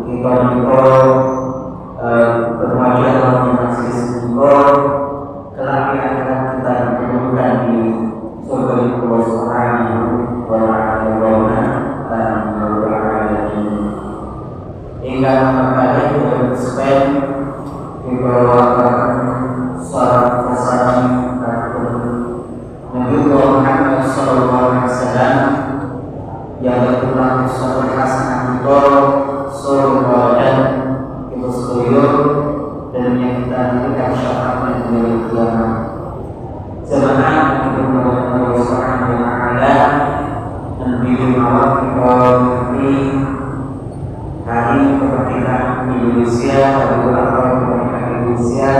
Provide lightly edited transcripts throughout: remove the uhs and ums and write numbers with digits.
kita berwajib dalam majelis ini kelak akan kita ditemukan di surga Allah Subhanahu wa Ta'ala dan hingga kali kita spend di bawah suara pesan Nabi Muhammad Sallallahu Alaihi Wasallam yang telah suatu hasanah untuk surga dan itu seluruh dan yang kita nantikan syafaatnya dari kiamat. Sebenarnya kita Allah Subhanahu wa Ta'ala dan bimbing awal kita di hari kemerdekaan Indonesia, hari ulang tahun kemerdekaan Indonesia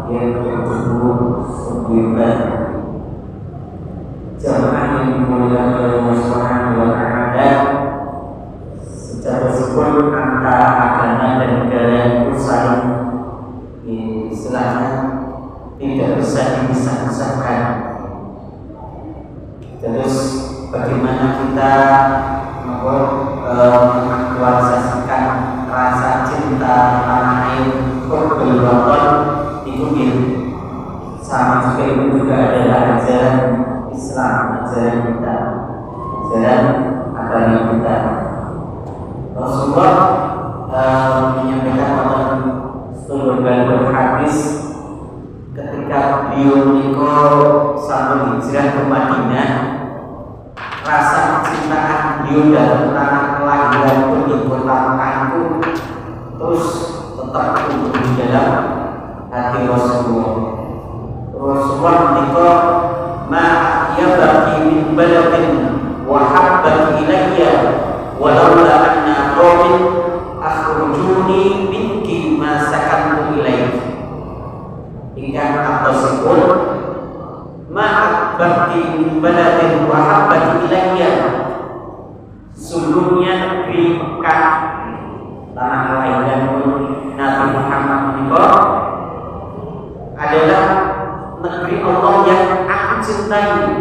yang ke-70 jamaah yang dimuliakan oleh Allah Subhanahu wa Ta'ala. Secara syukur antara agama dan negara itu saling istilahnya tidak bisa dipisah-pisahkan. Terus bagaimana kita mengaktualisasikan rasa cinta tanah air berwakon itu sama juga itu juga adalah ajaran Islam, ajaran kita, ajaran agama kita. Rasulullah menyampaikan dalam seluruh hadis ketika beliau sampai hijrah ke Madinah, rasa kecintaan beliau dalam tanah kelahiran pun di kota Mekah terus tetap tumbuh di dalam hati Rasulullah. Rasulullah menikah ya bagi min baladin wa habbati ilayya walaula anna qawmin akhrujuni minki ma sakantu ilayki hingga atasipun ma bagi min baladin wa habbati ilayya. Sebelumnya di Mekah tanah kelahiran Nabi Muhammad menikah adalah negeri Allah yang aku cintai,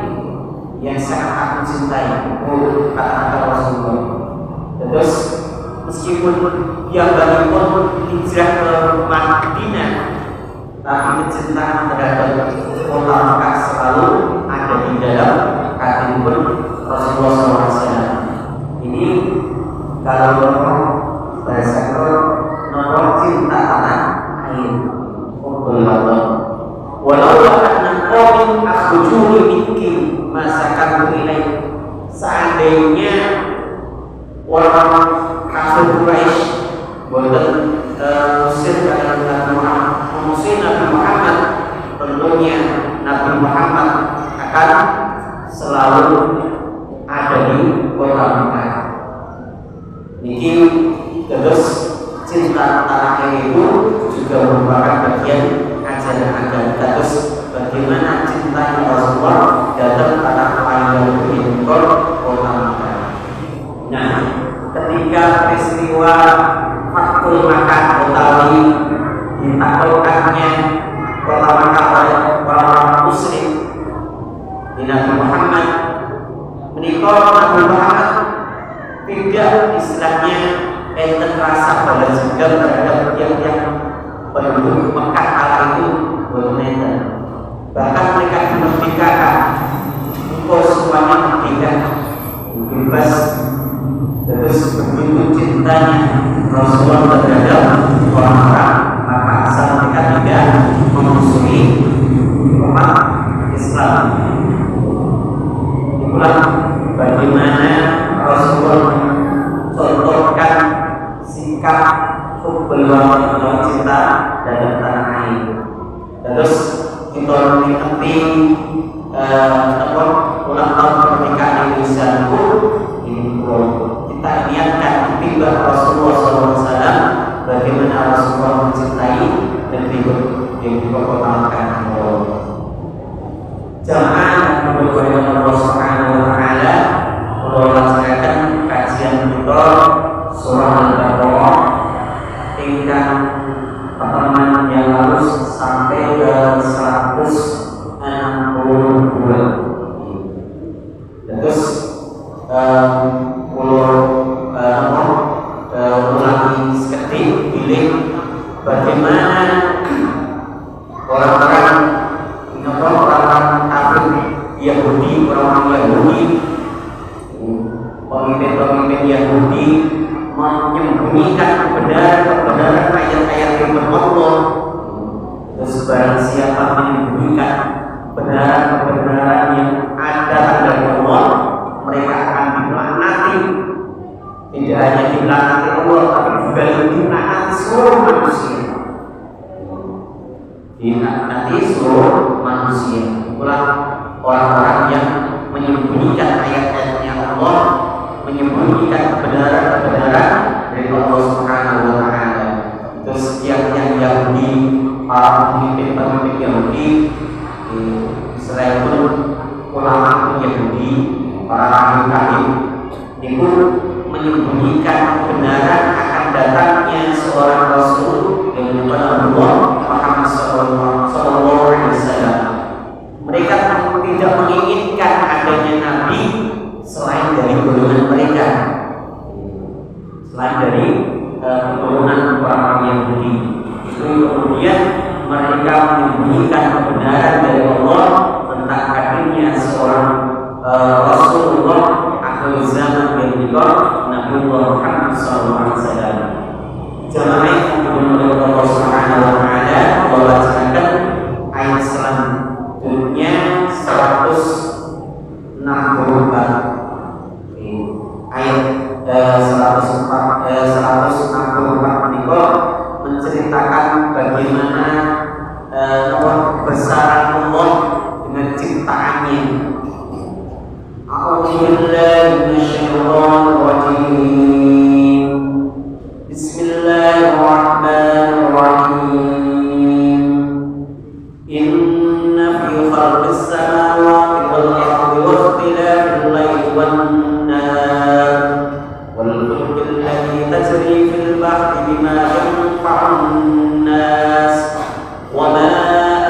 yang sangat aku cintai, kata Rasulullah. Terus meskipun yang bagi pun hijrah ke Madinah, tapi kecintaan terhadap kota Mekah selalu ada di dalam hati Rasulullah SAW. Ini kalau bahasa nomor cinta tanah air, walau anna qawmin akhrujuni minki masakan ilaih. Seandainya orang kafir Quraisy boten musir Nabi Muhammad, tentunya Nabi Muhammad akan selalu ada di kota Mekah. Niki terus cinta tanah air itu juga merupakan bagian ajaran agama. Terus bagaimana cinta Rasulullah dalam tanah kelahiran di kota Mekah. Nah, ketika peristiwa Fathul Makkah utawi ditaklukkannya kota Makkah oleh orang musyrik, Nabi Muhammad menikah. Nabi Muhammad tidak istilahnya terasa pada segala terhadap yang penduduk Mekah kala itu bermeta. Bahkan mereka dimerdekakan, engkau semuanya merdeka, bebas. Terus begitu cintanya Rasulullah terhadap orang-orang maka asal mereka tidak memusuhi umat Islam. Itulah bagaimana Rasulullah contohkan sikap berluang cinta dalam tanah air. Terus kita mengerti ulang tahun kemerdekaan Indonesia itu kita niatkan tiba Rasulullah SAW, bagaimana Rasulullah mencintai negeri yang kota Mekah. Jamaah yang berdoa Allah Subhanahu wa Ta'ala melaksanakan kajian kita surah Al-Baqarah hingga pertemuan yang lalu sampai ke 162. Terus Yahudi menyembunyikan kebenaran ayat-ayat firman Allah. Terus barang siapa menyembunyikan kebenaran yang ada dari Allah, mereka akan dilaknati. Tidak hanya dilaknati Allah, tapi juga dilaknati seluruh manusia. Dilaknati seluruh manusia. Itulah orang-orang yang menyembunyikan ayat-ayatnya Allah, menyembunyikan kebenaran dari Allah Subhanahu wa Ta'ala. Terus yang Yahudi, para pemimpin Yahudi di Israel pun, ulama Yahudi, para ahli itu menyembunyikan kebenaran akan datangnya seorang Rasul yang bernama Muhammad Sallallahu Alaihi Wasallam. Mereka tidak menginginkan adanya Nabi selain dari golongan mereka, selain dari golongan orang Yahudi. Itu kemudian mereka menyembunyikan kebenaran dari Allah tentang hadirnya seorang Rasulullah akhir zaman yang dikatakan Nabi Muhammad SAW. Jemaah yang dimuliakan Allah Subhanahu wa Ta'ala, Allah bacakan ayat selanjutnya 164. Ayat 164 menikah menceritakan bagaimana kebesaran Allah dengan ciptaannya. A'udzu billahi minasyaitonir rajim. Bismillahirrahmanirrahim. Inna fi khalqis samawati wal ardi wa ikhtilafil laili wan nahar wal fulki allati tajri fil bahri bima yanfa'un nas wa ma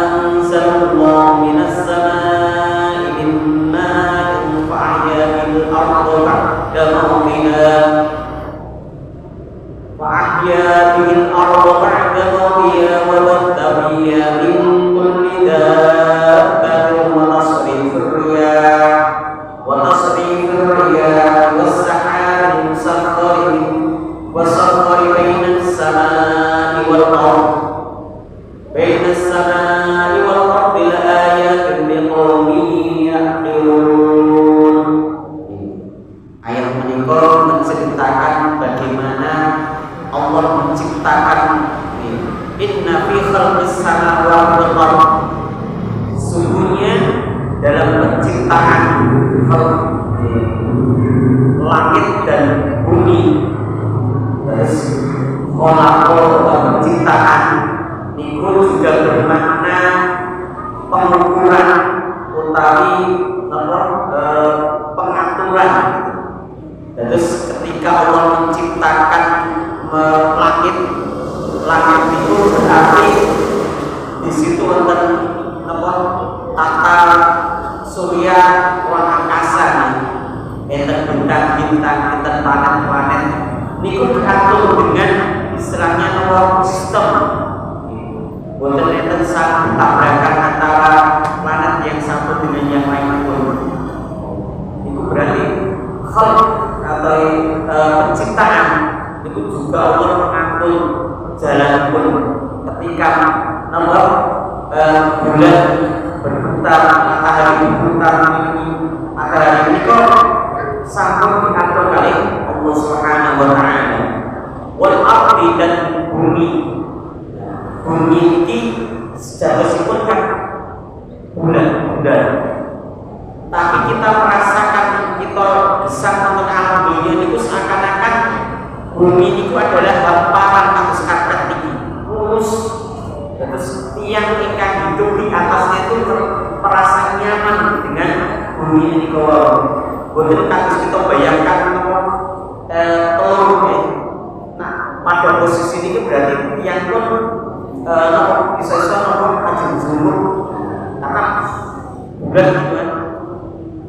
anzalallahu minas samaa'i min ma'in fa'ahya bil ardi ba'da mawtiha wa batta fiha min kulli dabbatin wa tasrifir riyah was-sahabi musakhkharin bainas samaa'i wal ardi laayatin liqaumin ya'qilun. Ayat menika menceritakan bagaimana Allah menciptakan inna fi khalqis samawati wal ardh, sungguhnya dalam penciptaan langit dan bumi. Terus kholaqo atau penciptaan niku juga bermakna pengukuran utawi pengaturan. Terus ketika Allah menciptakan langit itu berarti di situ wonten tata surya ruang angkasa, enten bintang-bintang, enten planet-planet niku diatur dengan istilahnya sistem. Wonten enten satu tabrakan antara planet yang satu dengan yang lain pun. Itu berarti khalq atau penciptaan. Itu juga Allah mengatur jalan pun ketika bulan berputar, matahari berputar, matahari ini kok sambung diatur kali Allah Subhanahu wa Ta'ala. Wal ardi dan bumi ini sejauh kan bulan, tapi kita merasakan kita bisa menonton alam dunia itu seakan-akan bumi itu adalah hamparan atas karpet tinggi, lurus. Terus tiang ingkang hidup di atasnya itu merasa nyaman dengan bumi ini kalau betul harus kita bayangkan telur. Nah, pada posisi ini berarti tiang pun bisa ajeng jumur karena bulan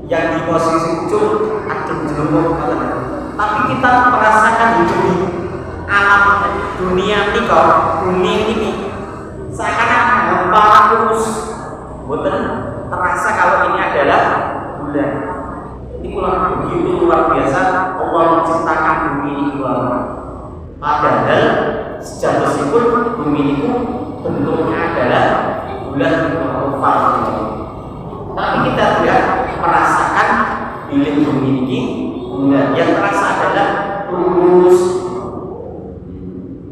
yang di posisi ujung ajeng jumur. Tapi kita merasakan hidup di alam dunia ini kok, bumi ini seakan-akan hamparan lurus, betul terasa kalau ini adalah bulan. Ini begitu luar biasa Allah Allah menciptakan bumi ini padahal sejatosipun bumi itu bentuknya adalah bulan oval. Tapi kita tidak merasakan bila bumi ini yang terasa adalah lurus.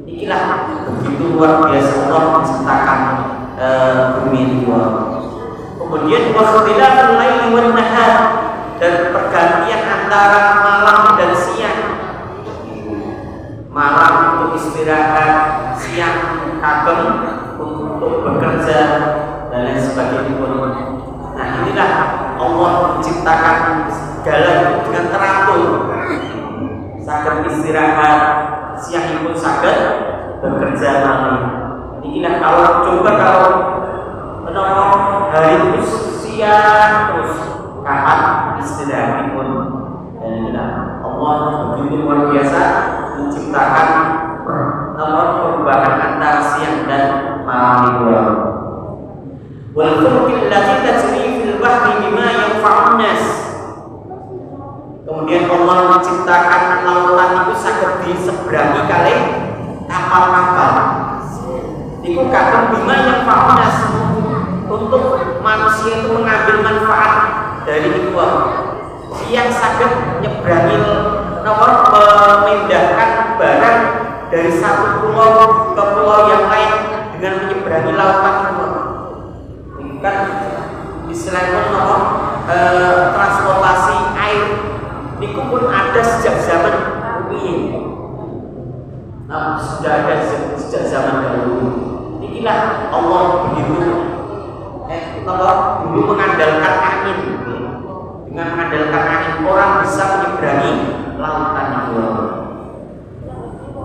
Inilah begitu luar biasa Allah menciptakan bumi ini. Kemudian wakhtilaful laili wan nahar, dan pergantian antara malam dan siang. Malam untuk istirahat, siang kagem untuk bekerja dan lain sebagainya. Nah, inilah Allah menciptakan segala dengan teratur. Saged istirahat, siang pun saged bekerja malam. Inilah kalau hari itu siang terus kapan istirahat pun. Dan inilah Allah begitu luar biasa menciptakan perubahan antara siang dan malam itu. Wal fulkil lati tajri fil bahri bima yanfa'un nas. Kemudian Allah menciptakan lautan itu saged diseberangi kali kapal-kapal. Iku kagem bima yanfa'un nas, untuk manusia itu mengambil manfaat dari itu. Yang saged nyeberangi memindahkan barang dari satu pulau ke pulau yang lain dengan menyeberangi lautan itu. Ini kan istilahnya transportasi air. Ini pun ada sejak zaman bumi. Nah, sudah ada sejak zaman dahulu. Inilah Allah begitu. Dulu mengandalkan angin. Dengan mengandalkan angin orang bisa menyeberangi lautan itu.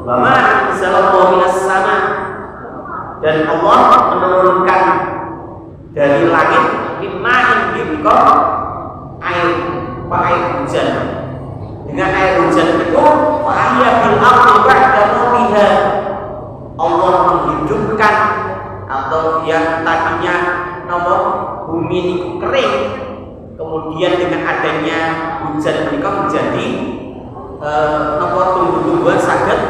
Wa ma anzalallahu minas sama, dan Allah menurunkan dari langit mimmain bimko air hujan. Dengan air hujan itu fa'ahya bil ardi ba'da mawtiha, Allah menghidupkan atau yang tadinya bumi ini kering, kemudian dengan adanya hujan mereka menjadi tumbuh-tumbuhan saged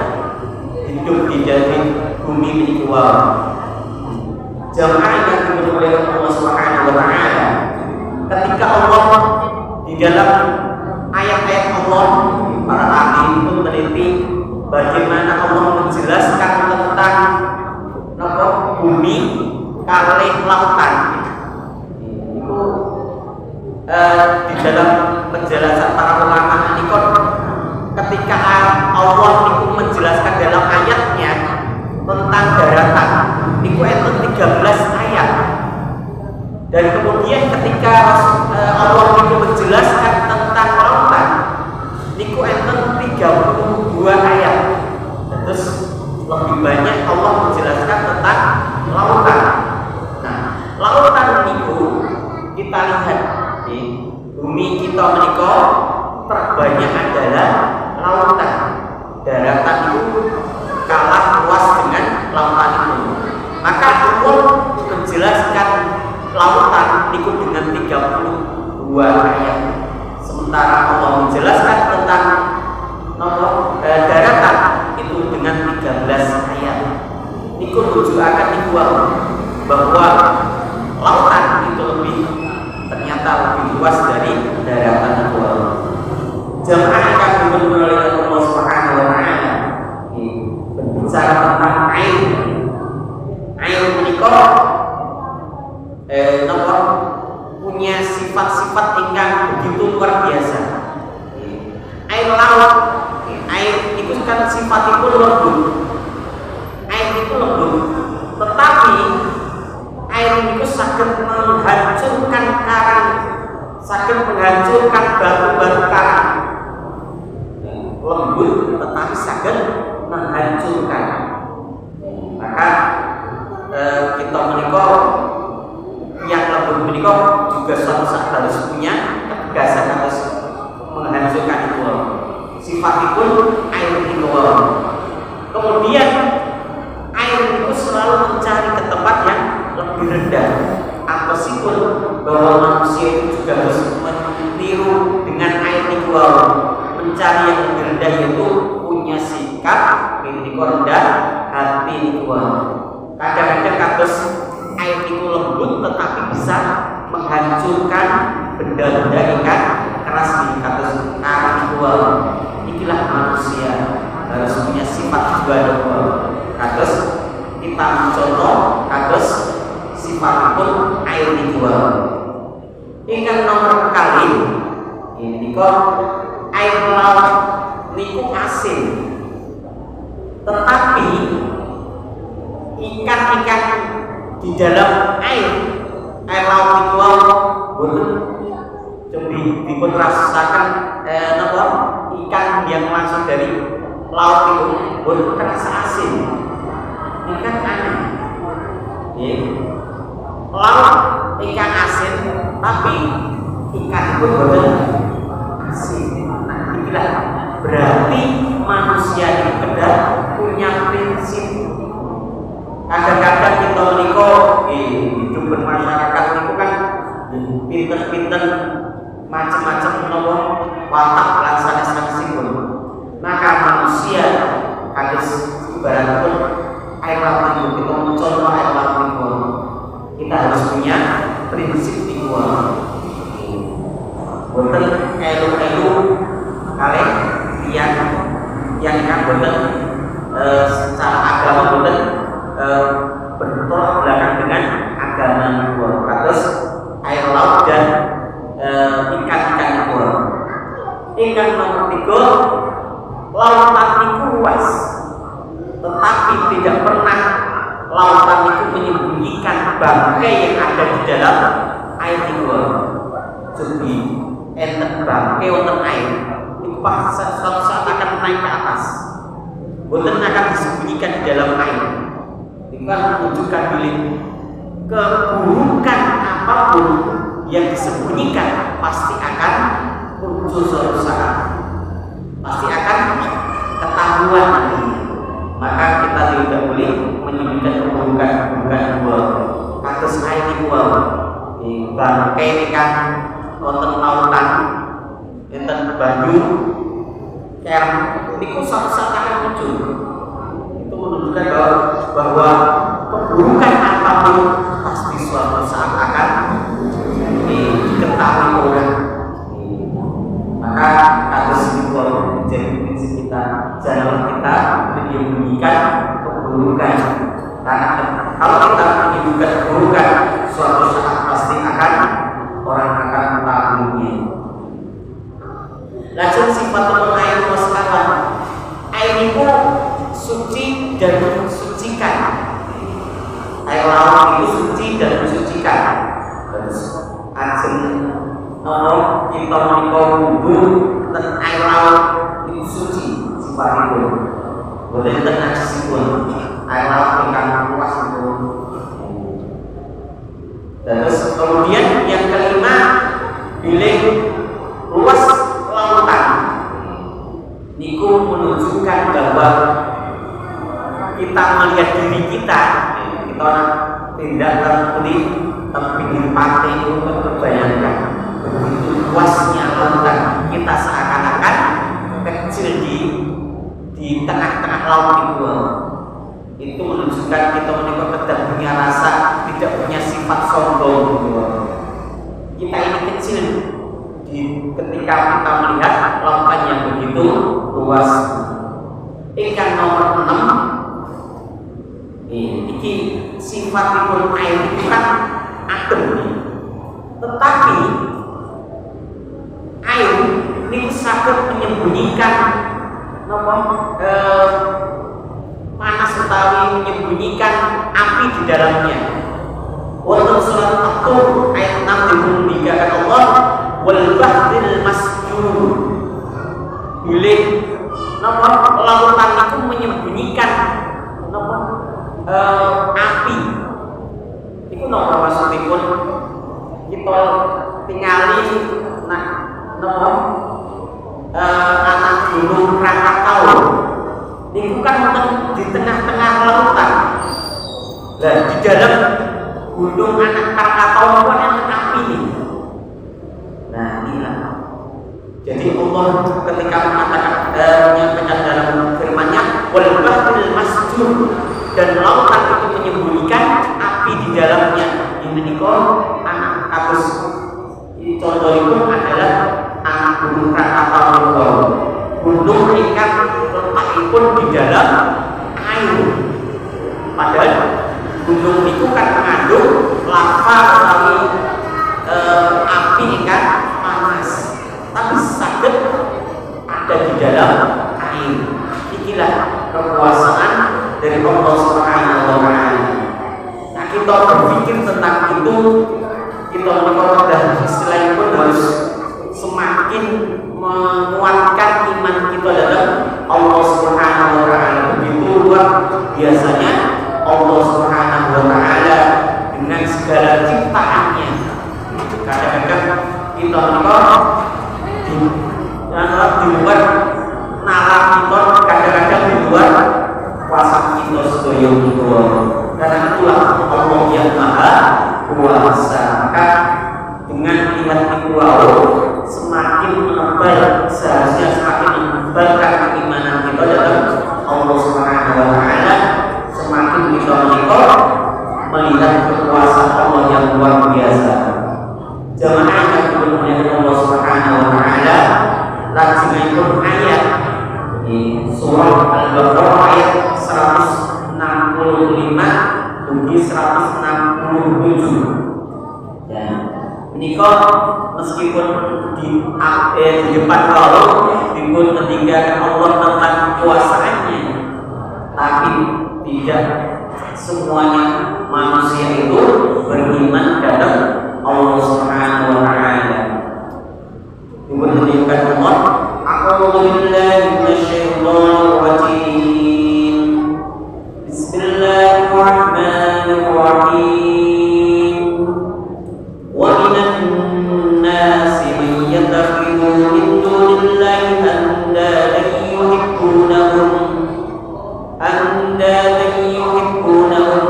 hidup di dalam bumi ini. Jamaah yang dimuliakan oleh Allah Subhanahu wa taala, ketika Allah di dalam ayat-ayat Allah, para ahli itu meneliti bagaimana Allah menjelaskan tentang bumi kalih lautan. Itu di dalam penjelasan para ulama ini ketika Allah itu menjelaskan dalam ayatnya tentang daratan, itu enten 13 ayat. Dan kemudian ketika Allah itu menjelaskan tentang lautan, itu enten 32 ayat. Terus lebih banyak Allah menjelaskan tentang lautan. Nah, lautan itu kita lihat di bumi kita menika terbanyak adalah lautan. Daratan itu kalah luas dengan lautan itu. Maka Allah menjelaskan lautan itu dengan 32 ayat. Sementara Allah menjelaskan tentang daratan itu dengan 13 ayat. Itu menunjukkan bahwa lautan itu ternyata lebih luas dari daratan itu. Jamaah yang dimuliakan oleh Allah Subhanahu wa taala, berbicara tentang air. Air menika punya sifat-sifat ingkang begitu luar biasa. Air laut, air itu kan sifatipun lembut. Air itu lembut, tetapi air itu saged menghancurkan karang, saged menghancurkan batu-batu karang. Lembut tetapi saged menghancurkan. Maka kita menika yang lembut menika juga suatu saat harus punya ketegasan, harus menghancurkan itu. Sifatipun air itu. Kemudian air itu selalu mencari ke tempat yang lebih rendah. Meskipun bahwa manusia itu juga harus meniru dengan air itu, mencari yang lebih rendah itu punya sikap ini rendah hati itu. Kadang-kadang kados air itu lembut tetapi bisa menghancurkan benda-benda ikan keras di kados karang itu. Inilah manusia harus punya sifat juga dong. Kados kita mencontoh kados sifatipun air itu. Ingkang nomor kali ini kok air laut niku asin, tetapi ikan-ikan di dalam air laut itu boten dipun rasakan ikan yang langsung dari laut itu boten terasa asin. Ikan aneh. Laut ikan asin, tapi ikan itu boten asin. Nah, inilah berarti manusia itu punya prinsip. Kadang-kadang kita hidup bermasyarakat itu kan pinter-pinter macam-macam nomor watak laksana sangsipun. Maka manusia harus ibarat pun air laut itu kita mencontoh air laut itu. Kita harus punya prinsip itu. Boten elu-elu kalian yang kan boten secara agama boten bertolak belakang dengan agama itu. Terus air laut dan ikan-ikan itu. Ikan nomor 3, lautan itu luas, tetapi tidak pernah lautan itu menyembunyikan bangkai yang ada di dalam air itu. Jadi enten bangkai wonten air itu pas suatu saat akan naik ke atas, boten akan disembunyikan di dalam air. Itu kan menunjukkan bilik keburukan apapun yang disembunyikan pasti akan muncul suatu saat, pasti akan ketahuan nanti. Maka kita tidak boleh menyembunyikan keburukan dua atas air itu. Bangkai ini kan wonten lautan, enten banyu, kerm, itu suatu saat akan muncul. Itu menunjukkan bahwa keburukan apapun pasti suatu saat akan diketahui orang. Maka harus menjadi prinsip kita, janganlah kita menyembunyikan keburukan. Karena kalau kita menyembunyikan keburukan, suatu saat pasti akan orang akan mengetahuinya. Lajeng sifat air wasakawan, air itu suci dan mensucikan. Air laut itu suci dan mensucikan. Ajeng kita menikah wudu dan air laut itu suci sifat itu. Boleh tenang sipun air laut ikan luas itu. Terus kemudian yang kelima, bilik luas lautan niku menunjukkan bahwa kita melihat diri kita tidak terpilih pinggir pantai itu terbayangkan begitu luasnya lautan. Kita seakan-akan kecil di tengah-tengah laut itu menunjukkan kita tidak punya rasa, tidak punya sifat sombong. Kita ini kecil ketika kita melihat lautan yang begitu luas. Ikan nomor 6 ini sifatipun air itu kan adem, tetapi air ini saged menyembunyikan panas utawi menyembunyikan api di dalamnya. Wonten surat At-Tur ayat 6 dibunyikan Allah wal bahril masjur. Bilik lautan itu menyembunyikan api. Itu maksudipun kita tingali anak gunung Krakatau. Itu kan di tengah-tengah lautan. Nah, di dalam gunung anak Krakatau itu ada api. Nah, inilah. Jadi Allah ketika menyampaikan dalam firman-Nya wal bahril masjur, dan lautan itu menyembunyikan api di dalamnya. Ini menika anak kados contohipun adalah anak gunung Krakatau, gunung ingkang letakipun di dalam air. Padahal gunung itu kan mengandung lava atau api ingkang panas, tapi saged ada di dalam air. Inilah kekuasaan dari Allah Subhanahu wa taala. Nah, kita berpikir tentang itu, kita menguatkan istilahnya pun harus semakin menguatkan iman kita dalam Allah Subhanahu wa taala. Begitu luar biasanya Allah Subhanahu wa taala dengan segala ciptaannya. Kadang-kadang kita di luar nalar kita, kadang-kadang di luar kuasa kita sedaya itu. Karena itulah Allah yang Maha Kuasa. Maka dengan lihat itu semakin menebal, seharusnya semakin menebalkan keimanan kita dalam Allah Subhanahu wa taala, semakin kita melihat kekuasaan Allah yang luar biasa. Jamaah yang dimuliakan Allah Subhanahu wa taala, lajengipun ayat di surah Al-Baqarah ayat 165 hingga 167. Ya, menika meskipun di depan kalau dipun meninggalkan Allah tentang kekuasaannya, tapi tidak semuanya manusia itu beriman dalam Allah Subhanahu wa taala. Dipun meninggalkan Allah, a'udzu billahi minasyaitonir rajim. Bismillahirrahmanirrahim. Wa minan nasi man yattakhidhu min dunillahi andadan yuhibbunahum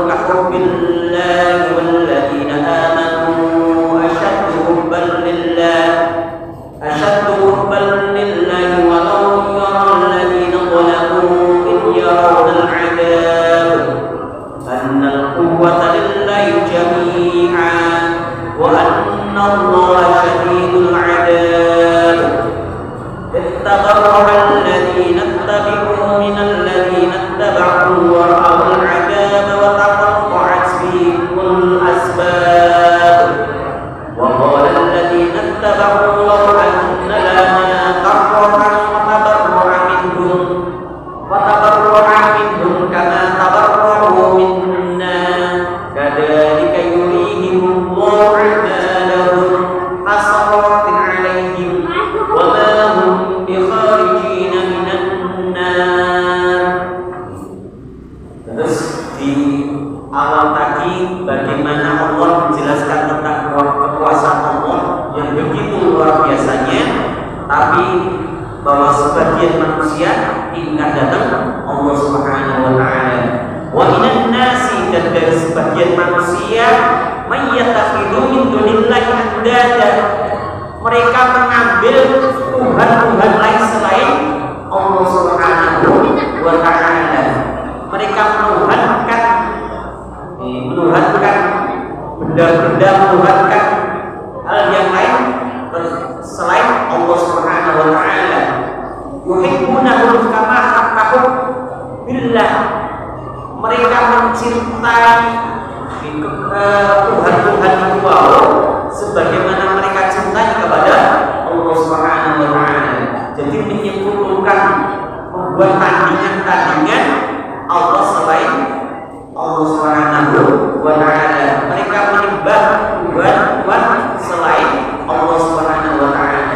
ka hubbillahi walladzina amanu ashaddu hubban lillahi walau yara alladzina zalamu idh yarawna al-'adab anna al-quwwata lillahi jami'an wa anna Allaha shadidul 'adab. Ittabarra'a alladzina ittabi'u minal ladzina ittaba'u wa ra'awul 'adaba wa taqatta'at bihimul asbab. Wa qala alladzina ittaba'u law anna lana karratan wa tabarra'a minhum kama tabarra'u minna kadzalika yurihimullahu 'amalahum hasaratin 'alaihim wa ma hum bikharijin minan nar. Terus di awal tadi bagaimana Allah menjelaskan tentang kekuasaan Allah yang begitu luar biasanya, tapi bahwa sebagian manusia ingat datang Allah Subhanahu wa taala. Wa minan nasi, dan dari sebagian manusia, may yattakhidhu min dunillahi andada, mereka mengambil tuhan-tuhan lain selain Allah Subhanahu wa taala. Mereka menuhankan benda-benda, menuhankan hal yang lain selain Allah Subhanahu wa taala. Yuhibbunahum kama haqqahum billah, mereka mencintai Tuhan-Tuhan itu sebagaimana mereka cintai kepada Allah Subhanahu wa taala. Jadi menyimpulkan, membuat tandingan-tandingan Allah selain Allah Subhanahu wa taala. Mereka menyembah Tuhan selain Allah Subhanahu wa taala.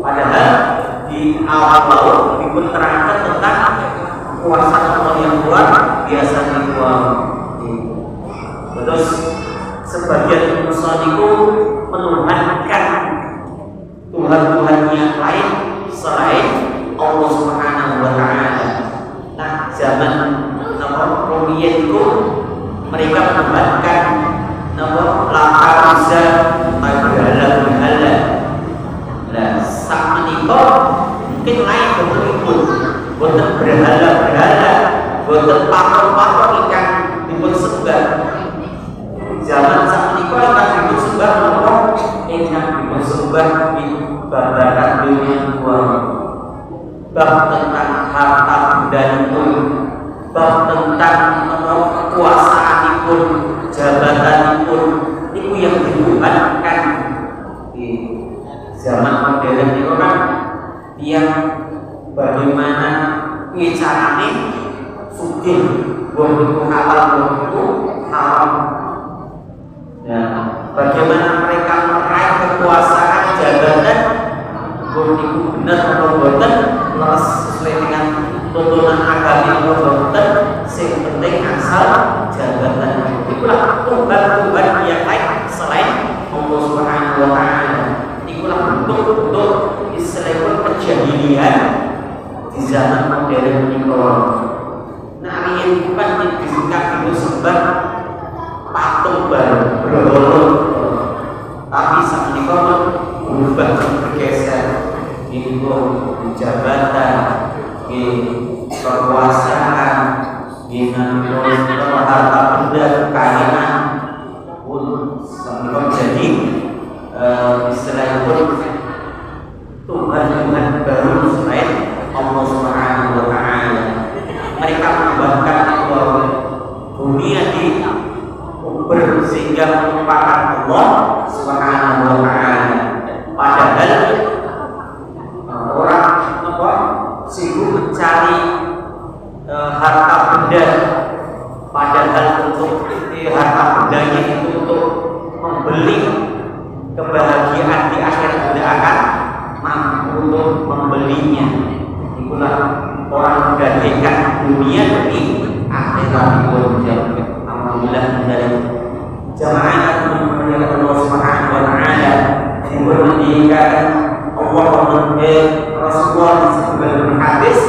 Padahal di awal dipun terangkan tentang kuasa Allah yang luar biasa itu. Terus sebagian musaliku menuhankan Tuhan-Tuhan yang lain selain Allah Subhanahu wa taala. Nah, zaman Romawi itu mereka menuhankan Lata, Uzza, berhala. Nah, sak menika mungkin lain bentukipun, boten berhala-berhala, boten patok-patok ingkang dipun sembah. Zaman sak menika ingkang dipun sembah menapa? Ingkang dipun sembah babagan dunia dua. Bab tentang harta bendanipun, bab tentang kekuasaanipun, jabatanipun, itu yang dibutuhkan di zaman modern itu kan yang bagaimana caranya sugih, wong itu halal, wong itu haram. Ya, bagaimana mereka meraih kekuasaan jabatan, wong itu benar atau boten, leres sesuai dengan tuntunan agama atau boten, sing penting asal jabatan. Itulah Tuhan yang lain selain Allah Subhanahu wa Ta'ala. Itulah bentuk-bentuk istilahnya kejahilian di zaman modern ini. Nah, yang bukan disingkat itu sembah patung berhala, tapi saat ini berubah bergeser itu jabatan, kekuasaan, harta benda, kekayaan pun menjadi istilahnya pun Tuhan baru selain Allah Subhanahu wa Ta'ala. Mereka menambahkan bahwa dunia di kubur sehingga melupakan Allah Subhanahu wa Ta'ala. Padahal orang sibuk mencari harta benda, padahal untuk harta bendanya itu untuk membeli kebahagiaan di akhirat tidak akan mampu untuk membelinya. Itulah orang menggadaikan dunia demi akhirat. Alhamdulillah dari jamaah yang Allah Subhanahu wa Ta'ala yang mendidikan Allah Rasulullah sebelum hadis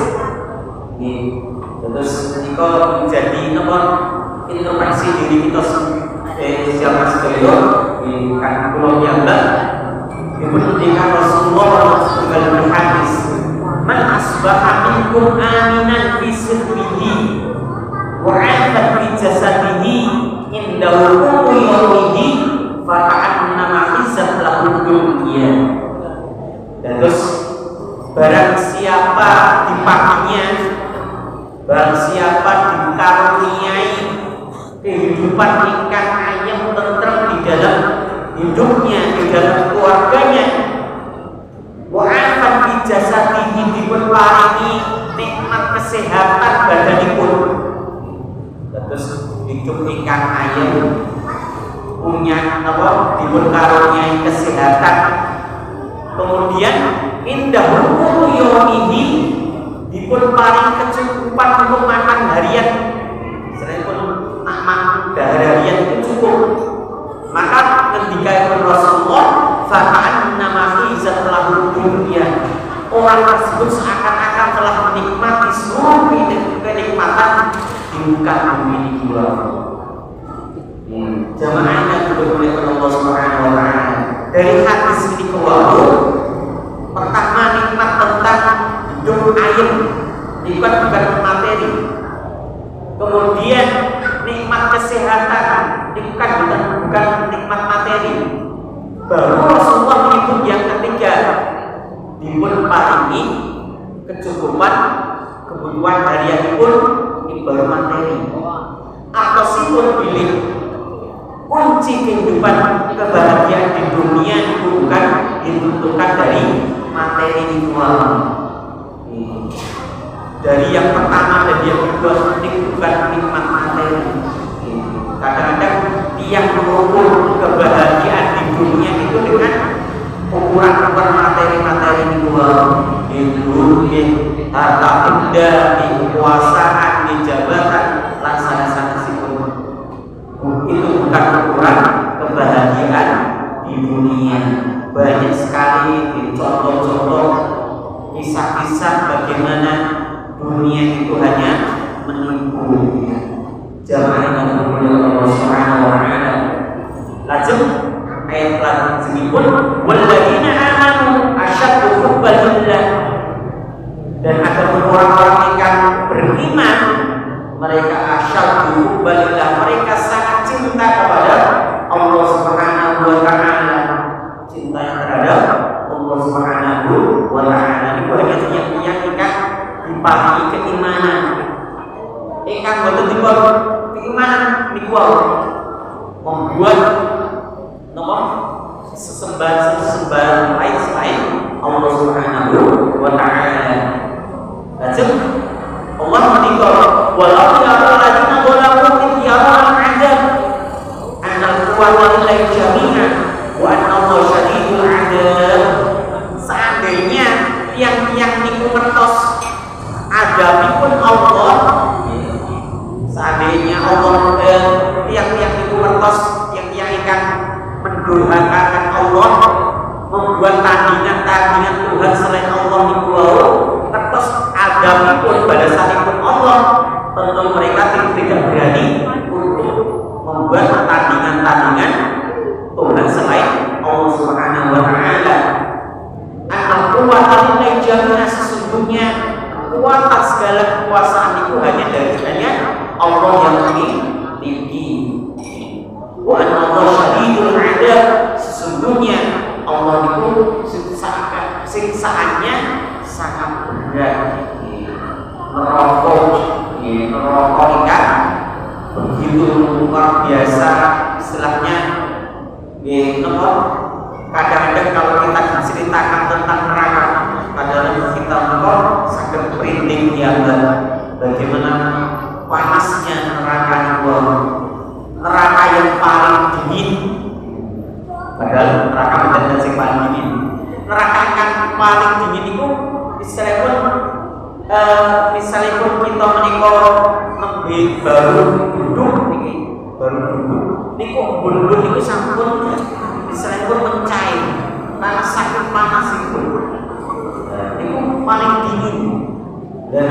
terus jika menjadi introspeksi diri kita siapa sekalian kan pulau yang diberikan Rasulullah sebelum hadis, man asbaha minkum aminan fi sirrihi wa 'afat fi jasadihi indahu yawmihi fa ka'annama hizat lahu dunya. Dan terus barang siapa dipakinya, barang siapa dikaruniai kehidupan ingkang ayem tentrem di dalam hidupnya, di dalam keluarganya, wa'afat fi jasadihi, dipun paringi nikmat kesehatan badanipun, terus hidup ingkang ayem, punya apa, dipun karuniai kesehatan, kemudian indahul yawmihi, dipun paring kecukupan untuk makan harian, selain pun nak makan harian itu cukup, maka ketika Rasulullah faka'an nama hizat lahu dunya, orang tersebut seakan-akan telah menikmati seluruh kenikmatan di muka bumi ini. Jamaah yang diberkahi Allah Subhanahu wa Ta'ala, dari hadis ini kewalu, pertama nikmat tentang hidup ayam, nikmat bukan materi. Kemudian nikmat kesehatan, nikmat bukan nikmat materi. Baru Rasulullah menyebut yang ketiga, dipun paringi kecukupan kebutuhan harianipun, ini baru materi. Atau sipun pilih kunci kehidupan kebahagiaan di dunia itu bukan ditentukan dari materi ritual. Dari yang pertama dan yang kedua ini bukan nikmat materi. Kadang-kadang yang mengukur kebahagiaan di dunia itu dengan ukuran-ukuran materi-materi ritual, di harta benda, di kekuasaan, di jabatan, laksana-laksana sipun. Itu bukan ukuran kebahagiaan di dunia. Banyak sekali di contoh-contoh kisah-kisah bagaimana dunia itu hanya menipu. Jamaah yang dimuliakan Allah Subhanahu wa Ta'ala. Lajeng ayat selanjutnya pun walladzina amanu asyaddu diparingi keimanan. Ingkang boten dipun keimanan niku membuat napa sesembahan lain selain Allah Subhanahu wa taala. Lajeng Allah menika walau yara ladina dhalamu yara al-'adzab anal quwwata lillahi jami'an wa anna Allah syadidul 'adzab. Seandainya tiang-tiang niku ngertos adabipun Allah, seandainya Allah tiang-tiang niku ngertos tiang-tiang ingkang menduhakan Allah, membuat tandingan-tandingan Tuhan selain Allah niku ngertos adabipun balasanipun Allah, tentu mereka tidak berani untuk membuat tandingan-tandingan Tuhan selain Allah Subhanahu wa taala. Kekuatan lillahi jami'an, sesungguhnya kekuatan segala kekuasaan itu hanya Allah yang tinggi. Wa anna Allah syadidul 'adzab, sesungguhnya Allah itu siksaannya sangat berat. Neraka ikan begitu luar biasa istilahnya. Kadang-kadang kalau kita menceritakan tentang neraka, kadang-kadang kita sakit merinding dianggap bagaimana panasnya neraka itu, neraka yang paling dingin. Padahal neraka bukan yang paling dingin. Neraka yang paling dingin itu misalnya kita menikah lebih baru duduk niku bulu niku sampun misalnya pun mencair karena sakit panas itu paling dingin dan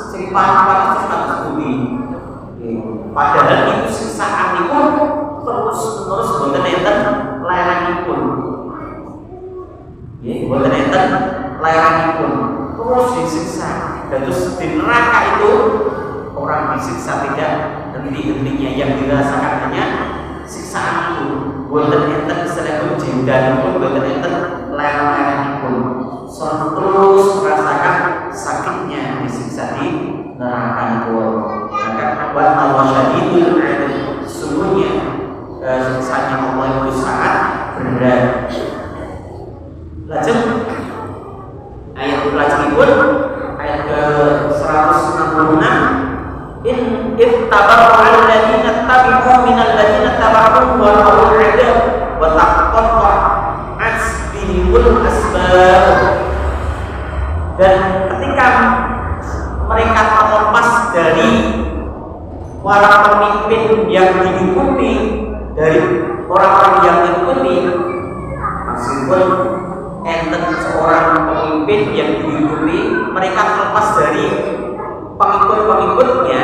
sing panas bumi. Padahal itu siksaan itu terus boten enten lerangipun. Boten enten lerangipun terus disiksa. Dan terus di neraka itu orang disiksa tidak henti-hentinya, yang dirasakan hanya siksaan itu. Boten enten selebut jendan pun boten enten lerang-lerang pun. Terus merasakan sakitnya disiksa di neraka itu. Maka wa Allah syadidul 'adzab, sesungguhnya siksanya Allah itu sangat berat. Lajeng ayat pun ayat ke-166, in ittabaru alladziina tabi'u minal ladziina tabi'u wa ra'ul 'adzab wa taqatta'at bihimul asbab. Dan ketika mereka terlepas dari para pemimpin yang diikuti, dari orang-orang yang diikuti, meskipun enten seorang pemimpin yang diikuti, mereka terlepas dari pengikut-pengikutnya.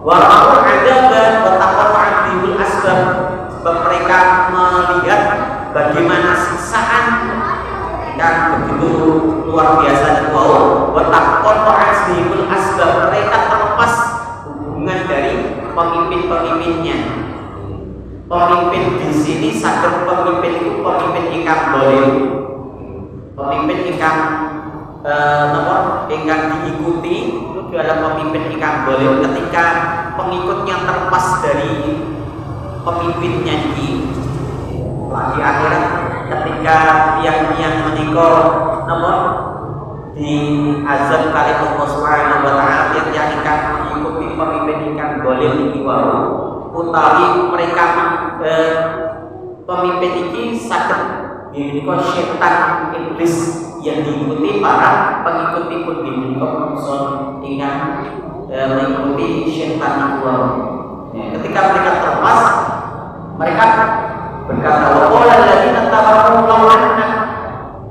Walaupun ada betapa adil asbab, sebab mereka melihat bagaimana siksaan yang begitu luar biasa dan betapa adil asbab, mereka terlepas hubungan dari pemimpin-pemimpinnya. Pemimpin di sini sadar pemimpin itu pemimpin ingkang boleh, pemimpin ingkang ingkang diikuti itu adalah pemimpin ingkang boleh. Ketika pengikutnya terlepas dari pemimpinnya ini, di akhirat ketika yang menikah di azab kali Allah Subhanahu wa taala, yang ingkang mengikuti pemimpin ingkang boleh niki utawi mereka pemimpin ini sakit menika setan iblis yang diikuti para pengikuti pun menika manusia ingkang mengikuti setan itu. Ketika mereka terlepas, mereka berkata waqala alladziina tabaru lawanna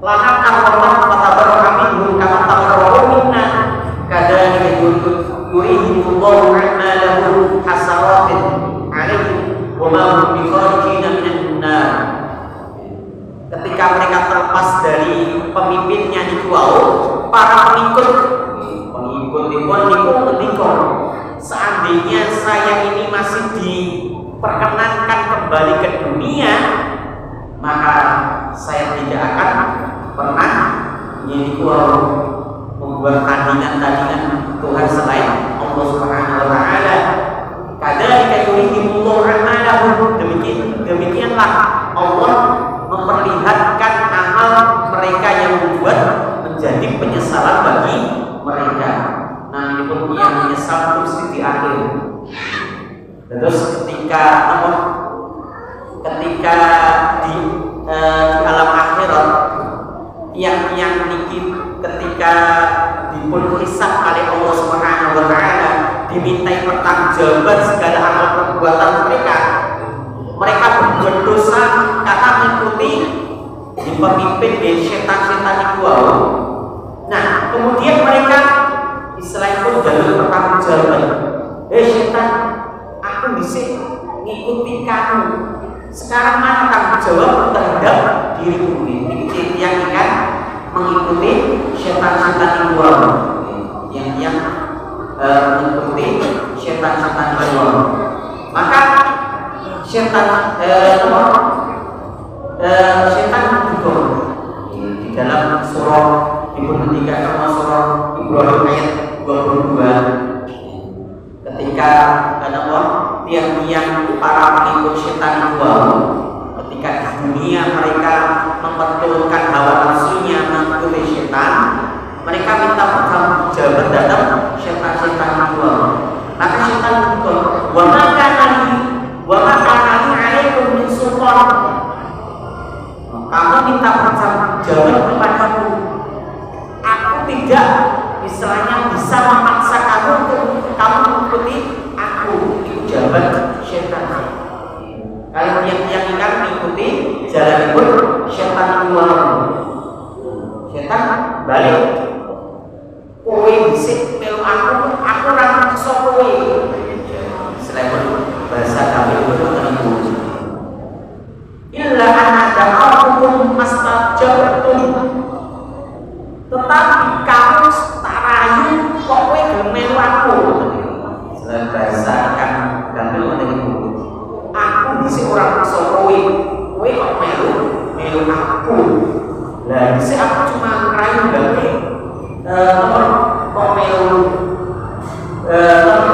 lana karramah fatabarra minhum kama tabarru minna kadzalika yurihimullahu a'malahum hasaratin 'alaihim wa ma hum bikharijina minan nar. Ketika mereka terlepas dari pemimpinnya niku para pengikut pun niku ngendika, seandainya saya ini masih diperkenankan kembali ke dunia, maka saya tidak akan pernah niku penyesalan bagi mereka. Nah, ini pun yang menyesal terus di akhir. Terus ketika di alam akhirat, tiang-tiang niki ketika dipun hisab oleh Allah Subhanahu wa taala, dimintai pertanggungjawaban segala amal perbuatan mereka. Mereka berbuat dosa karena mengikuti pemimpin dari setan-setan itu. Nah, kemudian mereka istilah itu jalur pertanggungjawaban. Setan, aku bisa ngikuti kamu. Sekarang mana tanggung jawab terhadap dirimu? Ini yang ikan mengikuti setan-setan itu, yang mengikuti setan-setan itu. Maka setan juga di dalam surah Ibu-Ketika sama surah Ibrahim ayat 22, ketika tiang-tiang para pengikut setan itu, ketika di dunia mereka memperturutkan hawa nafsunya mengikuti setan, mereka minta pertanggungjawaban dalam setan-setan itu. Maka setan itu, wa maka alaikum min sultan. Kamu minta pertanggungjawaban kepadaku. Aku tidak istilahnya bisa memaksa kamu untuk kamu mengikuti aku. Itu jawaban setan. Kalau tiang-tiang ikan mengikuti jalan itu, setan keluar. Setan balik. Kowe dhisik melu aku ora maksa kowe. Selain bahasa kami itu illa an da'akum mastajabtum. Tetapi kamu tak rayu kok kowe gelem melu aku. Selain bahasa kan kami itu aku dhisik ora maksa kowe. Kowe kok melu aku. Lah dhisik aku cuma rayu gawe kok melu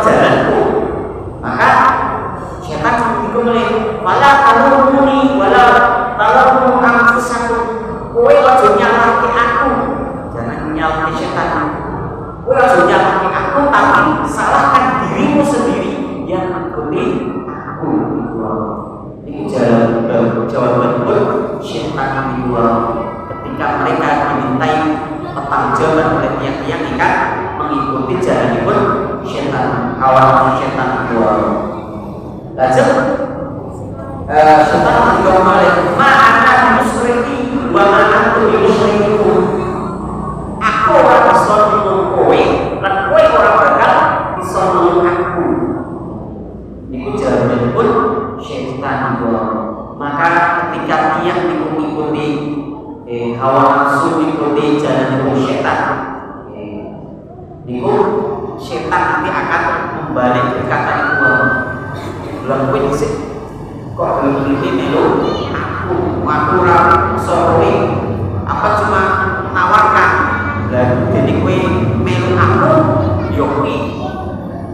jalanku. Maka setan itu mulai wala talumuni wala talumu anfusakum. Kowe aja nyalahke aku. Jangan nyalahke setan. Kowe aja nyalahke aku, tapi salahkan dirimu sendiri yang mengikuti aku. Ini jawaban setan itu ketika mereka dimintai pertanggungjawaban oleh tiang-tiang ikan mengikuti jalan pun setan, hawa setan itu. Lanjut, setan juga mengatakan, ma'ana musyriki wa ma'antu musyriku. Aku orang bisa nulung kowe, dan kowe orang bakal bisa nulung aku. Itu jalan pun setan itu. Maka ketika tiang mengikuti hawa nafsu, mengikuti jalan pun setan, itu setan nanti akan membalik berkata itu. Bilang kowe dhisik kok gelem melu aku ora sorry, apa cuma menawarkan. Lah dene kowe melu aku yo kuwi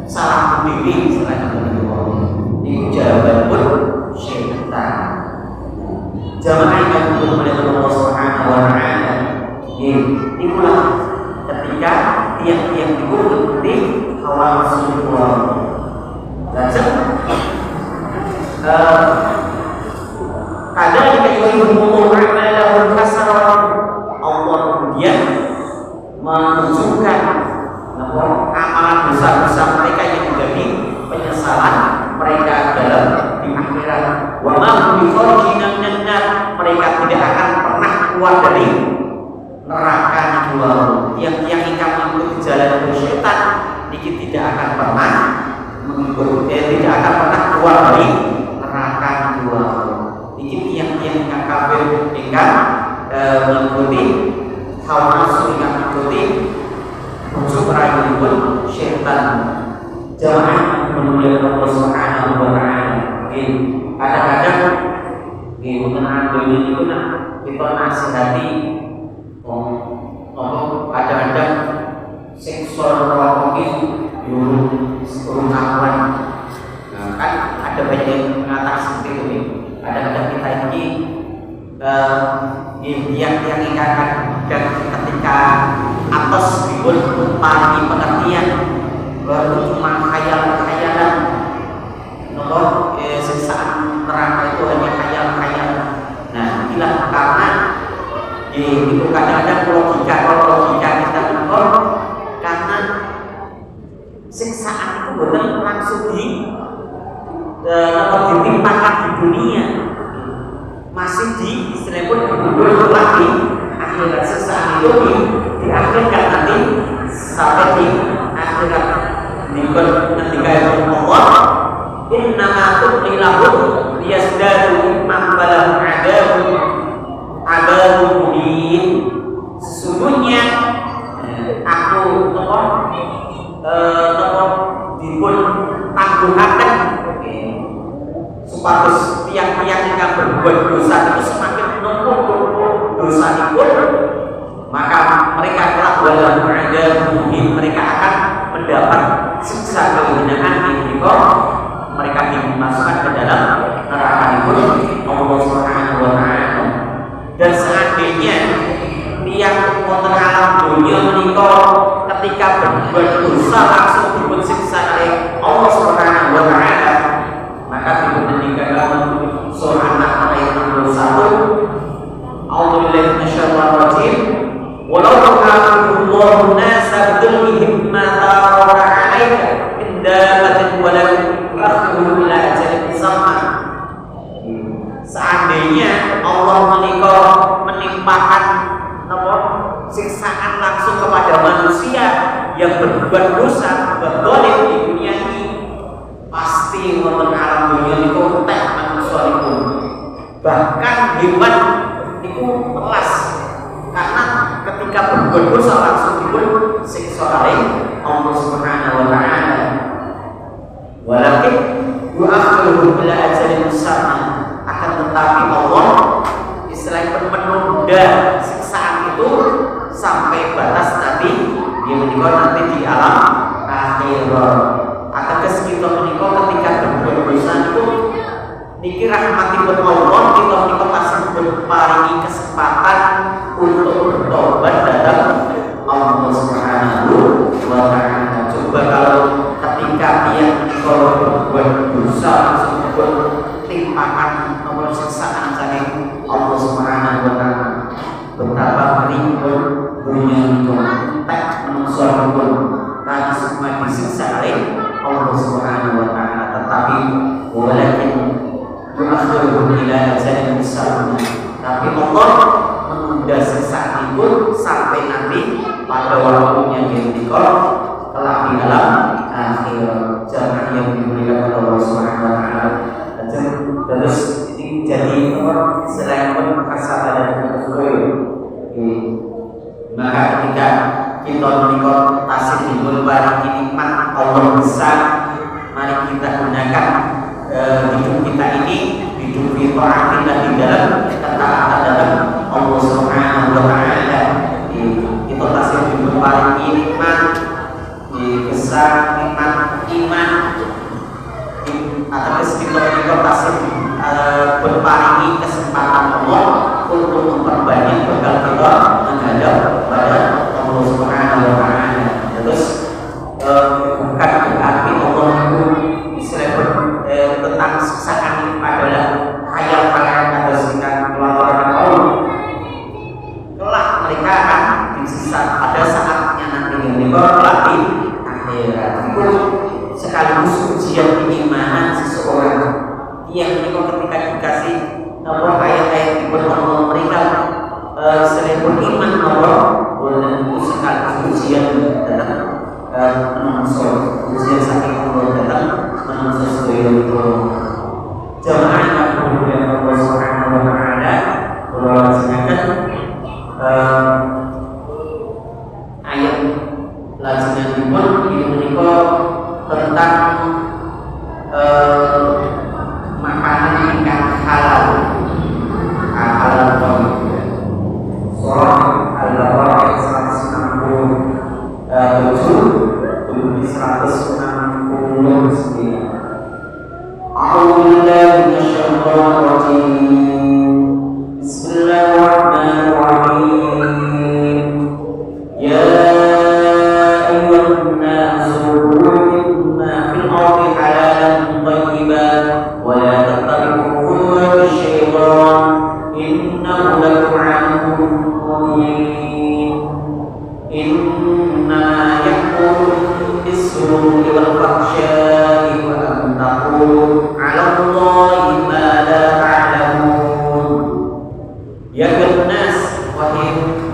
salah diri selain itu. Iku jawaban pun setan. Jamaah yang oleh Allah Subhanahu wa taala. Inilah ketika tiang-tiang itu mengikuti hawa nafsu. Kadang kita ingin amalan hasanah, Allah kemudian menunjukkan amalan besar-besar mereka yang menjadi penyesalan mereka dalam di akhirat. Wa ma hum bikharijina minan nar, mereka tidak akan pernah keluar dari neraka itu. Yang ingkar mengikuti jalan syaitan dikit tidak akan pernah tidak akan pernah keluar dari neraka itu. Dikit yang kafir ingkar mengikuti hawa nafsu, ingkar mengikuti unsur rayu pun syaitan. Jamaah memuliakan Allah Subhanahu wa taala. Kadang-kadang mengenai dunia itu kita nasihati kadang-kadang seksual rokok itu urung kawan. Kan ada banyak yang mengatakan seperti itu. Kadang-kadang kita ini yang ikatan dan ketika ngantos dipun paringi pengertian bahwa cuma khayal-khayalan nopo siksaan neraka itu hanya khayal-khayalan. Nah, inilah karena itu kadang-kadang logika kita nopo karena siksaan itu bukan langsung ditimpakan di dunia, masih di istilahnya pun dibundul lagi akhirat. Siksaan itu diakhirkan nanti sampai di akhirat ketika Allah innama tuqilahum liyazdadu ambalahum adabun mubin. Sesungguhnya aku dipun tanggungaken supados tiang-tiang yang berbuat dosa itu semakin numpuk dosa itu, maka mereka telah walau ada mungkin mereka akan mendapat siksa kehinaan yang mereka dimasukkan ke dalam neraka itu Allah Subhanahu wa taala. Dan seandainya tiang wonten alam dunia menika ketika berbuat dosa langsung dipun siksa oleh Allah Subhanahu wa taala, maka dibandingkan dalam surah An-Nahl ayat 61, A'udzubillahi minasyaitonir rajim, walau yu'akhidullahu an-nasa bidhulmihim ma taraka 'alaika min dabbatin walakin yu'akhiruhum ila ajalin musamma. Seandainya Allah menimpakan siksaan langsung kepada manusia yang berbuat dosa, berdolim di dunia ini, pasti wonten alam dunia niku teh manusia niku bahkan hewan niku telas, karena ketika berbuat dosa langsung dipun siksa oleh Allah Subhanahu wa taala. Walakin yu'akhiruhum ila ajalin musamma, akan tetapi Allah istilahnya menunda siksaan itu sampai batas nanti dia menikah nanti di alam akhirat. Ateges kita menikah ketika berbuat dosa itu niki rahmatipun Allah, kita menikah masih berparingi kesempatan untuk bertobat datang Allah Subhanahu wa taala. Coba kalau ketika dia menikah berbuat dosa langsung timpakan nomor siksaan dari Allah Subhanahu wa taala, betapa merimpun dunia itu tak manusia pun karena semua disiksa oleh Allah Subhanahu wa taala. Tetapi walakin yu'akhiruhum ila ajalin musamma, tapi Allah menunda siksaan itu sampai nanti pada waktunya ketika kelak di alam akhirat. Jangan yang dimuliakan Allah Subhanahu wa taala. Terus ini jadi selain kesadaran maka ketika kita menikah tasik timbul paling nikmat Allah besar, mari kita gunakan hidup kita ini hidup di ta'atillah, di dalam ketaatan dalam Allah Subhanahu wa taala. Kita tasik timbul paling nikmat besar, nikmat iman atau kita menikah tasik berparingi kesempatan Allah untuk memperbanyak bekal kita menghadap pada Allah Subhanahu wa taala. Terus bukan berarti Allah itu istilah tentang siksaan itu adalah khayal-khayalan atau siksaan pelawaran Allah. Kelak mereka akan disiksa pada saatnya nanti kelak di akhirat. Itu sekaligus ujian keimanan seseorang yang ketika dikasih ayat-ayat di Allah mereka selain beriman Allah, dan itu sekaligus ujian dalam manusia, ujian saking Allah dalam manusia itu. Jamaah yang kemudian Allah Subhanahu wa taala melaksanakan ayat lajian timur ini menikah tentang makanan yang halal. Surah Al-Baqarah ayat 167 hingga 169. A'udzu billahi minasyaitonir rajim. Bismillahirrahmanirrahim. Ya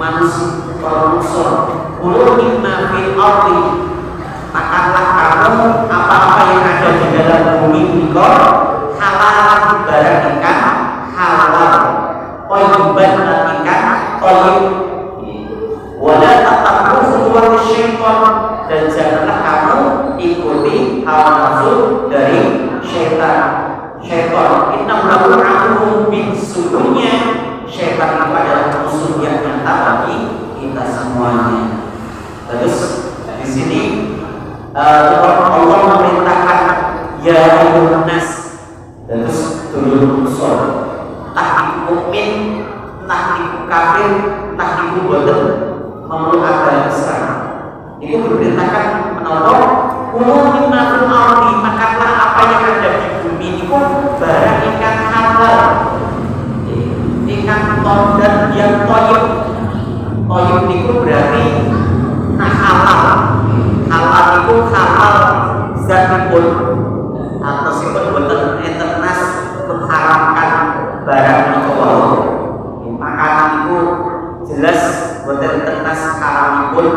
manusia ulul mimma fil ardi, makanlah kamu apa-apa yang ada di dalam bumi niko halal barang ikan halal thayyiban ikan thayyib wala tatabuhu wa syaitan, dan janganlah kamu ikuti hawa nafsu dari syaitan. Inna lahu aduwwun sesungguhnya syaitan itu adalah musuh yang nyata bagi kita semuanya. Terus di sini Allah memerintahkan ya ayyuhan nas, terus dulu usul entah iku mukmin, entah iku kafir, entah iku boten memeluk agama Islam. Itu diperintahkan menolong ulul mimma fil ardi, makanlah apa yang ada di bumi itu barang ikan halal, ikan dan yang thayyib. Thayyib itu berarti halal. Halal itu halal zatipun atau sipun boten enten nas mengharamkan barang itu. Makanan itu jelas boten enten nas haramipun.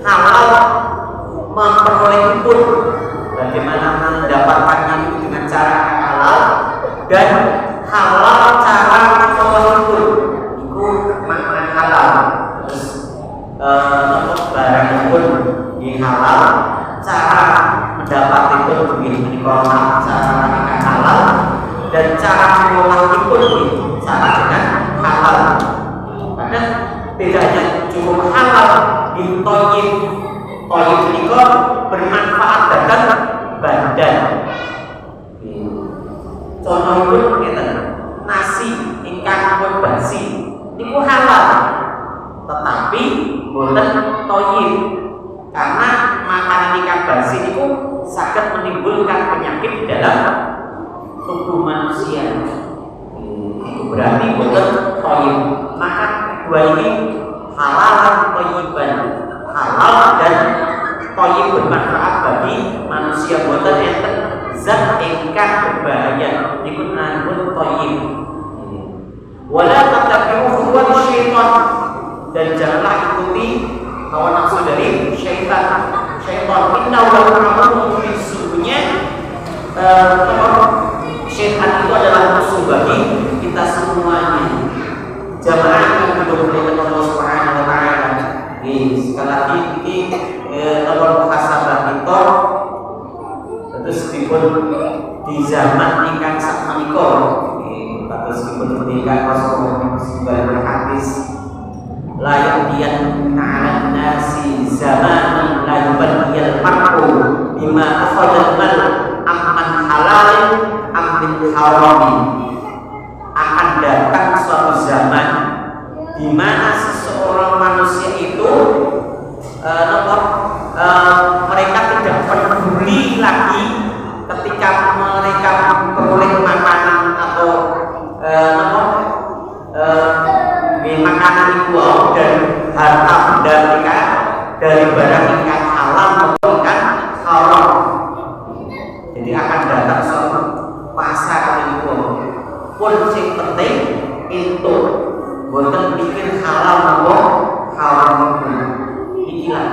Halal memperolehipun, bagaimana mendapatkannya itu dengan cara halal, dan halal cara memperolehipun itu makna halal. Terus barang pun di halal, cara mendapat itu begini cara dengan halal, dan cara mengolah itu cara dengan halal. Karena bedanya cukup halal di thayyib ini kok bermanfaat datang badan. Contoh itu kita nasi ingkang pun basi itu halal, tetapi boten thayyib, karena makanan ikan basi itu sangat menimbulkan penyakit di dalam tubuh manusia. Itu berarti boten thayyib. Maka dua ini halal thayyiban, halal dan thayyib bermanfaat bagi manusia, boten enten zat ingkang berbahaya iku namun thayyib. Wala tatabi'u khutuwat syaitan, dan janganlah ikuti hawa nafsu dari syaitan. Innahu lakum sesungguhnya syaitan itu adalah musuh bagi kita semuanya. Jamaah yang didominasi Allah Subhanahu wa taala. Sekali lagi ini tolong muhasabah kita terus dipun di zaman ingkang sakmenika, terus dipun ketika Rasulullah sebagai hadis la yaqdiyan 'ala nasi zamanan la yubayyal mar'u bima akhadha mal amman halalin am min haramin. Akan datang suatu zaman di mana seseorang manusia itu mereka tidak peduli lagi ketika mereka memperoleh makanan atau makanan itu dan harta benda mereka dari barang ikan halal maupun ikan haram. Jadi akan datang suatu pasar itu pun yang penting itu boten mikir halal maupun haram itu. Inilah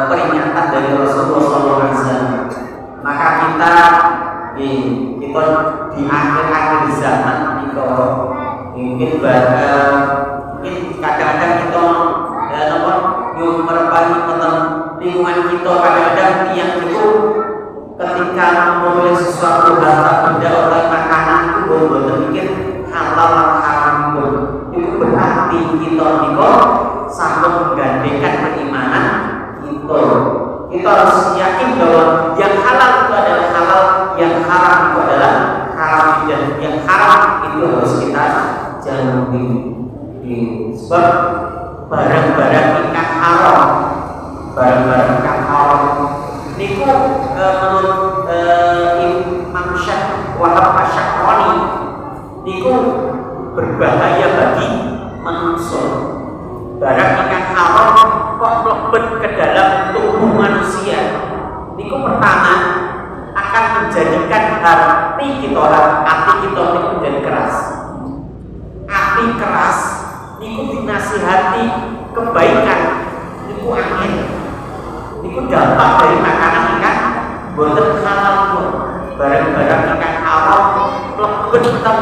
peringatan dari Rasulullah SAW. Maka kita di akhir-akhir zaman itu mungkin kadang-kadang kita yang merebani lingkungan kita, kadang-kadang tiang itu ketika memulai sesuatu harta benda oleh makanan itu boten mikir halal haram itu berarti kita niko sampai menggantikan keimanan kita. Kita harus yakin bahwa yang halal itu adalah halal, yang haram itu adalah haram, dan yang haram itu harus kita jauhi. Sebab barang-barang ikan haram, barang-barang ikan haram niku menurut Imam Wahab Asy-Syahrani niku berbahaya bagi manusia. Barang ikan haram kok mlebet ke dalam tubuh manusia niku pertama akan menjadikan hati kita menjadi keras. Hati keras niku dinasihati kebaikan niku angin. Niku dampak dari makanan ikan boten halal barang-barang ikan haram mlebet teng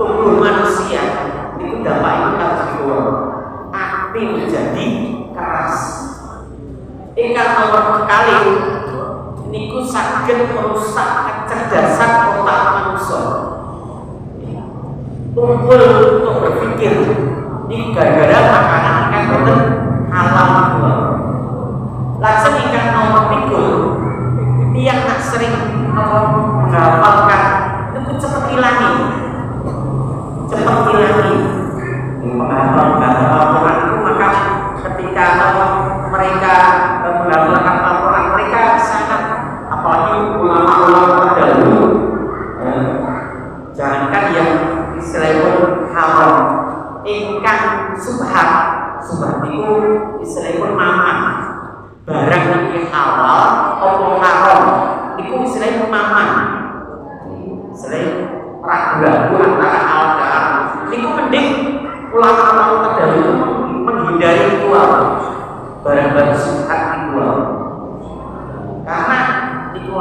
tubuh manusia. Niku dampak itu harus dibuang. Hati menjadi keras. Ingkang nomor kali niku saged merusak kecerdasan otak manusia. Tumpul untuk berpikir. Ini gara-gara makanan ikan boten halal. Lajeng ikan nomor 3 yang nak sering menghafalkan itu cepat hilangi. Menghafalkan Al-Quran itu maka ketika mereka menghafalkan Al-Quran mereka sangat, apalagi ulama-ulama terdahulu, jangankan yang istilahipun haram, ingkang subhat itu istilahipun mamang. Barang iki halal apa haram iku istilahipun mamang. Istilah ragu-ragu antara halal dan haram. Niku mending ulama-ulama terdahulu menghindari itu barang-barang subhat itu. Karena itu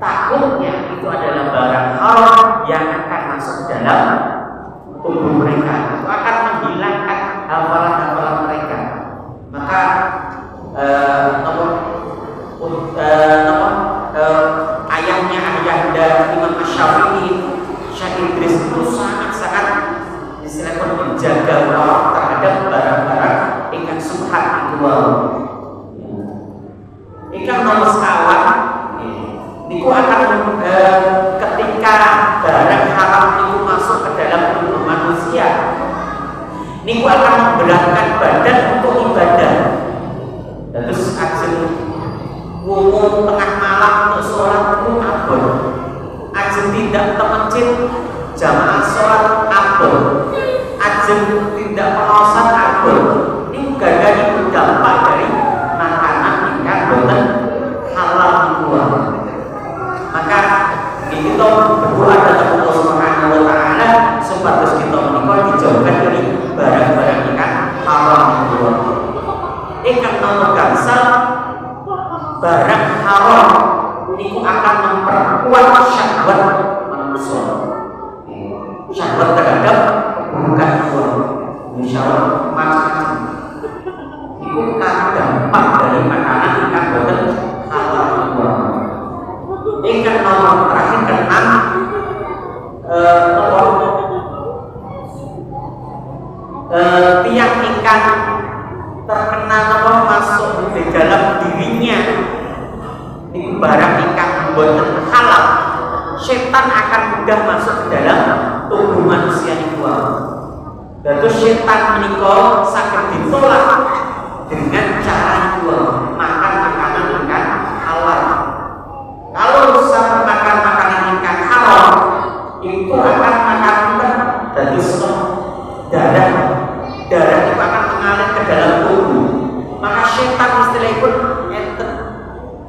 takutnya itu adalah barang haram yang akan masuk dalam tubuh mereka, itu akan menghilangkan hafalan-hafalan mereka. Maka ayahnya Imam Asy-Syafi'i, Syekh Idris itu sangat-sangat istilahnya menjaga terhadap barang-barang ikan subhat itu. Ikan nomor sekawan niku akan ketika barang haram itu masuk ke dalam tubuh manusia, niku akan memberatkan badan untuk ibadah. Terus ajeng wungu tengah malam untuk sholat itu abot, ajeng tidak ke masjid jamaah sholat abot, ajeng tidak pelosan abot. Ini gara-gara itu dampak dari makanan ikan boten halal itu. Maka kita berdoa kepada Allah Subhanahu wa taala supaya kita menikah dijauhkan dari barang-barang ikan haram itu. Ikan nomor gansal barang haram itu akan memperkuat syahwat manusia. Syahwat terhadap keburukan syahwat macam-macam. Itu karena dampak dari makanan ikan boten halal itu. Ikan nomor terakhir ke-6 tiang ikan terkena masuk di dalam dirinya itu barang ikan boten halal, setan akan mudah masuk ke dalam tubuh manusia itu. Dan setan menika saged ditolak dengan cara itu makan makanan ikan halal. Kalau sama makan makanan ikan halal itu akan makan dan darah itu akan mengalir ke dalam tubuh. Maka setan istilah pun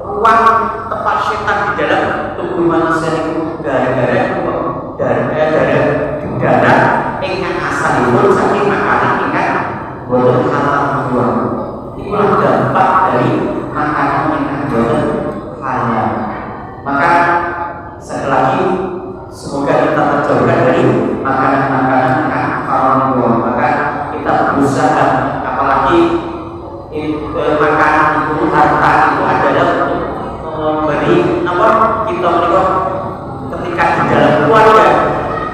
ruang tempat setan di dalam tubuh manusia itu gara-gara darah ikan asal itu saking makanan ikan boten halal itu. Itulah dampak dari makanan ikan boten halal. Maka sekali lagi semoga kita terjauhkan dari makanan-makanan ikan haram itu. Maka kita berusaha, apalagi makanan itu, harta itu adalah untuk memberi kita menikah ketika di dalam keluarga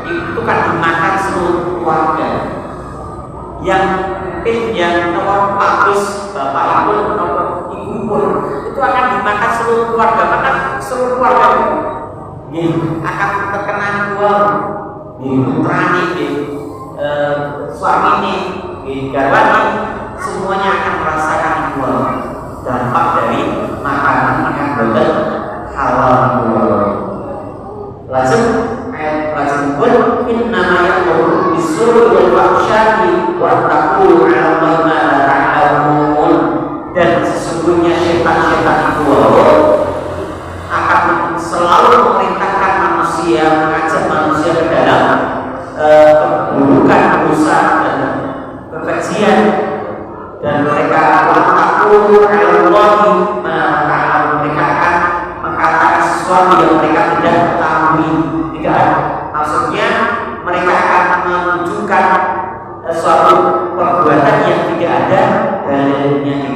itu kan dimakan seluruh keluarga. Yang mungkin yang bagus bapak ibu pun itu akan dimakan seluruh keluarga. Maka seluruh keluarga akan terkena putra suami ini, garwani, semuanya akan merasakan dampak dari makanan yang boten halal. Lazim pun innama ya'muru bis-su'i wal fahsya'i wa taqulu 'ala Allahi ma la ta'lamun. Dan sesungguhnya setan-setan itu akan selalu memerintahkan manusia, mengajak manusia ke dalam keburukan, dosa dan dunia, dan mereka takut Allahi, mereka akan mengatakan sesuatu yang mereka tidak ketahui. Tidak, maksudnya mereka akan menunjukkan suatu perbuatan yang tidak ada dalilnya.